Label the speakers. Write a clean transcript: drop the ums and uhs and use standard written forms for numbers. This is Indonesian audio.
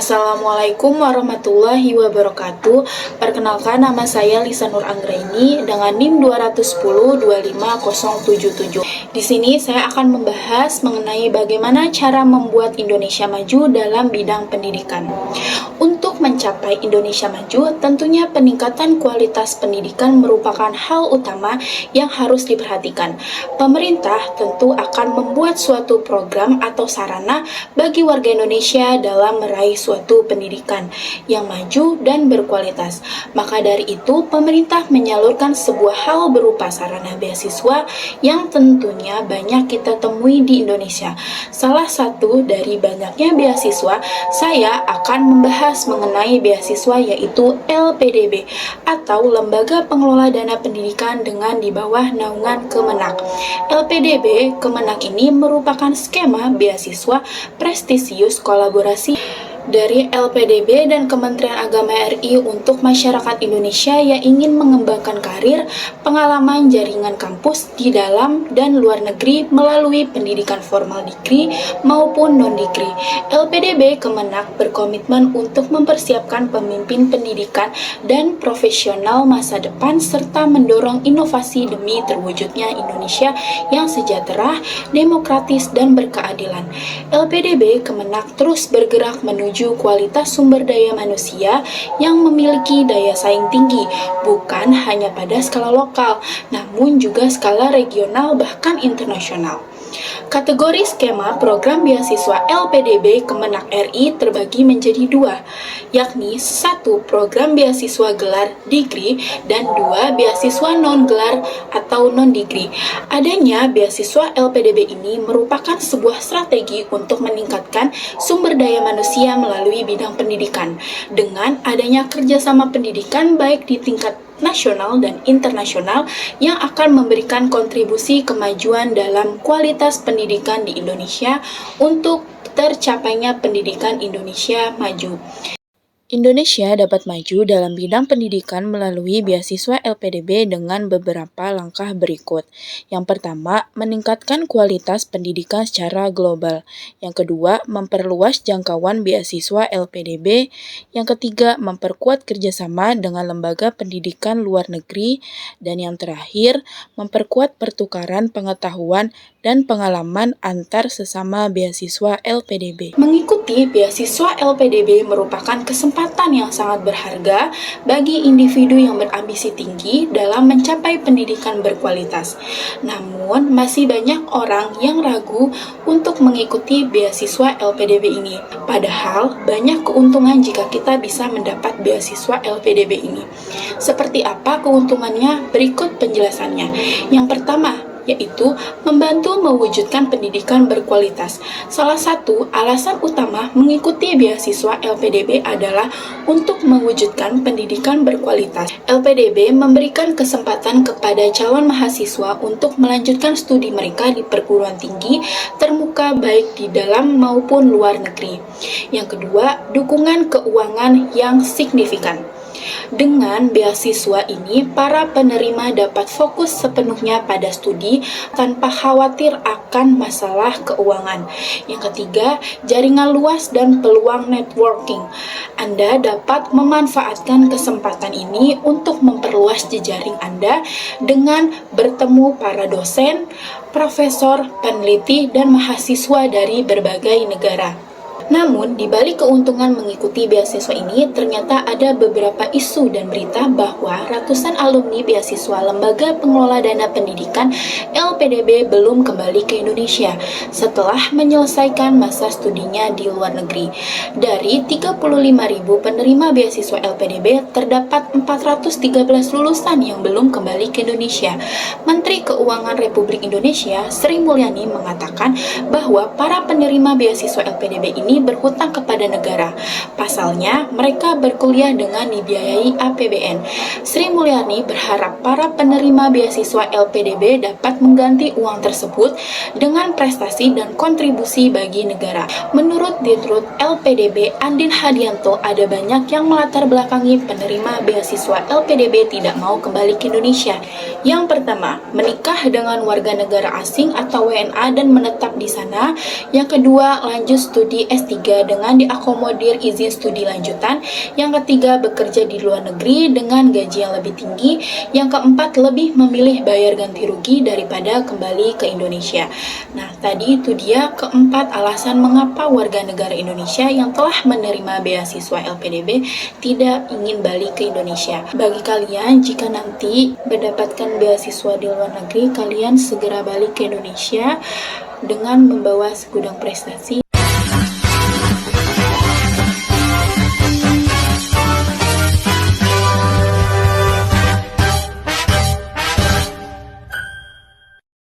Speaker 1: Assalamualaikum warahmatullahi wabarakatuh. Perkenalkan, nama saya Lisa Nur Anggraini dengan NIM 210-25077. Di sini saya akan membahas mengenai bagaimana cara membuat Indonesia maju dalam bidang pendidikan. Untuk mencapai Indonesia maju, tentunya peningkatan kualitas pendidikan merupakan hal utama yang harus diperhatikan. Pemerintah tentu akan membuat suatu program atau sarana bagi warga Indonesia dalam meraih suatu pendidikan yang maju dan berkualitas. Maka dari itu, pemerintah menyalurkan sebuah hal berupa sarana beasiswa yang tentunya banyak kita temui di Indonesia. Salah satu dari banyaknya beasiswa, saya akan membahas mengenai beasiswa yaitu LPDB atau Lembaga Pengelola Dana Pendidikan dengan di bawah naungan Kemenak. LPDB Kemenak ini merupakan skema beasiswa prestisius kolaborasi dari LPDB dan Kementerian Agama RI untuk masyarakat Indonesia yang ingin mengembangkan karir, pengalaman jaringan kampus di dalam dan luar negeri melalui pendidikan formal degree maupun non-degree. LPDB Kemenak berkomitmen untuk mempersiapkan pemimpin pendidikan dan profesional masa depan serta mendorong inovasi demi terwujudnya Indonesia yang sejahtera, demokratis, dan berkeadilan. LPDB Kemenak terus bergerak menuju kualitas sumber daya manusia yang memiliki daya saing tinggi, bukan hanya pada skala lokal, namun juga skala regional bahkan internasional. Kategori skema program beasiswa LPDB Kemenak RI terbagi menjadi dua, yakni 1. Program beasiswa gelar degree dan 2. Beasiswa non-gelar atau non-degree. Adanya beasiswa LPDB ini merupakan sebuah strategi untuk meningkatkan sumber daya manusia melalui bidang pendidikan. Dengan adanya kerjasama pendidikan baik di tingkat nasional dan internasional yang akan memberikan kontribusi kemajuan dalam kualitas pendidikan di Indonesia untuk tercapainya pendidikan Indonesia maju. Indonesia dapat maju dalam bidang pendidikan melalui beasiswa LPDB dengan beberapa langkah berikut. Yang pertama, meningkatkan kualitas pendidikan secara global. Yang kedua, memperluas jangkauan beasiswa LPDB. Yang ketiga, memperkuat kerjasama dengan lembaga pendidikan luar negeri. Dan yang terakhir, memperkuat pertukaran pengetahuan dan pengalaman antar sesama beasiswa LPDB. Mengikuti beasiswa LPDB merupakan kesempatan yang sangat berharga bagi individu yang berambisi tinggi dalam mencapai pendidikan berkualitas. Namun, masih banyak orang yang ragu untuk mengikuti beasiswa LPDB ini. Padahal, banyak keuntungan jika kita bisa mendapat beasiswa LPDB ini. Seperti apa keuntungannya? Berikut penjelasannya. Yang pertama, yaitu membantu mewujudkan pendidikan berkualitas. Salah satu alasan utama mengikuti beasiswa LPDB adalah untuk mewujudkan pendidikan berkualitas. LPDB memberikan kesempatan kepada calon mahasiswa untuk melanjutkan studi mereka di perguruan tinggi termuka baik di dalam maupun luar negeri. Yang kedua, dukungan keuangan yang signifikan. Dengan beasiswa ini, para penerima dapat fokus sepenuhnya pada studi tanpa khawatir akan masalah keuangan. Yang ketiga, jaringan luas dan peluang networking. Anda dapat memanfaatkan kesempatan ini untuk memperluas jejaring Anda dengan bertemu para dosen, profesor, peneliti, dan mahasiswa dari berbagai negara. Namun, di balik keuntungan mengikuti beasiswa ini, ternyata ada beberapa isu dan berita bahwa ratusan alumni beasiswa Lembaga Pengelola Dana Pendidikan LPDB belum kembali ke Indonesia setelah menyelesaikan masa studinya di luar negeri. Dari 35.000 penerima beasiswa LPDB, terdapat 413 lulusan yang belum kembali ke Indonesia. Menteri Keuangan Republik Indonesia, Sri Mulyani, mengatakan bahwa para penerima beasiswa LPDB ini berhutang kepada negara. Pasalnya, mereka berkuliah dengan dibiayai APBN. Sri Mulyani berharap para penerima beasiswa LPDB dapat mengganti uang tersebut dengan prestasi dan kontribusi bagi negara. Menurut Dirut LPDB Andin Hadianto, ada banyak yang melatar belakangi penerima beasiswa LPDB tidak mau kembali ke Indonesia. Yang pertama, menikah dengan warga negara asing atau WNA dan menetap di sana. Yang kedua, lanjut studi S3 ketiga, dengan diakomodir izin studi lanjutan. Yang ketiga, bekerja di luar negeri dengan gaji yang lebih tinggi. Yang keempat, lebih memilih bayar ganti rugi daripada kembali ke Indonesia. Nah, tadi itu dia keempat alasan mengapa warga negara Indonesia yang telah menerima beasiswa LPDB tidak ingin balik ke Indonesia. Bagi kalian, jika nanti mendapatkan beasiswa di luar negeri, kalian segera balik ke Indonesia dengan membawa segudang prestasi